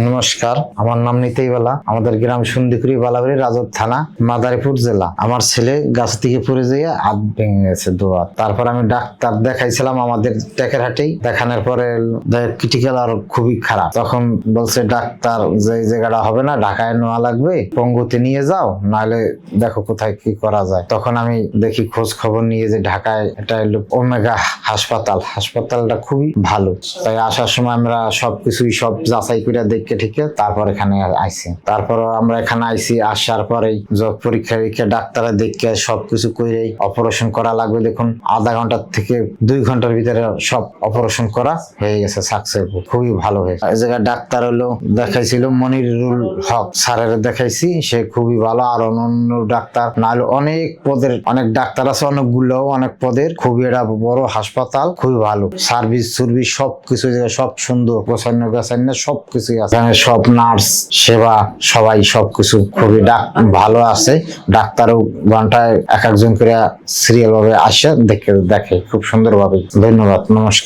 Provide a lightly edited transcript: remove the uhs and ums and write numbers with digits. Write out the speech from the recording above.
নমস্কার, আমার নাম নিতেই বালা। আমাদের গ্রাম সুন্দিকুড়ি বালাবাড়ি, রাজৌর থানা, মাদারীপুর জেলা। আমার ছেলে গাছ থেকে পড়ে যেয়ে হাত ভেঙে গেছে দুহাত। তারপর আমি ডাক্তার দেখাইছিলাম আমাদের টেকেরহাটেই। দেখানোর পরে ক্রিটিক্যাল আর খুবই খারাপ। তখন বলছে ডাক্তার যে এই জায়গাটা হবে না, ঢাকায় নেওয়া লাগবে, পঙ্গুতে নিয়ে যাও, নাহলে দেখো কোথায় কি করা যায়। তখন আমি দেখি খোঁজ খবর নিয়ে যে ঢাকায় এটা হলো ওমেগা হাসপাতালটা খুবই ভালো। তাই আসার সময় আমরা সবকিছুই সব যাচাই করে দেখে ঠিকে তারপর এখানে আইছি। তারপর আমরা এখানে আইছি, আসার পরে পরীক্ষা ডাক্তারে দেখে সবকিছু করে অপারেশন করা লাগবে। দেখুন আধা ঘন্টা থেকে 2 ঘন্টার ভিতরে সব অপারেশন করা হয়ে গেছে সাকসেসফুল, খুবই ভালো হয়েছে। এই জায়গায় ডাক্তার হলো দেখাইছিল মনিরুল হক স্যারের দেখাইছি, সে খুবই ভালো। আর অন্য ডাক্তার নাহলে অনেক পদের অনেক ডাক্তার আছে, অনেকগুলো অনেক পদের। খুবই এটা বড় হাসপাতাল, খুবই ভালো সার্ভিস সবকিছু সব সুন্দর, গোছানো সবকিছু আছে। সব নার্স সেবা সবাই সবকিছু খুবই ভালো আছে। ডাক্তারও ঘন্টায় এক একজন করে সিরিয়াল ভাবে আসে দেখে খুব সুন্দর ভাবে। ধন্যবাদ, নমস্কার।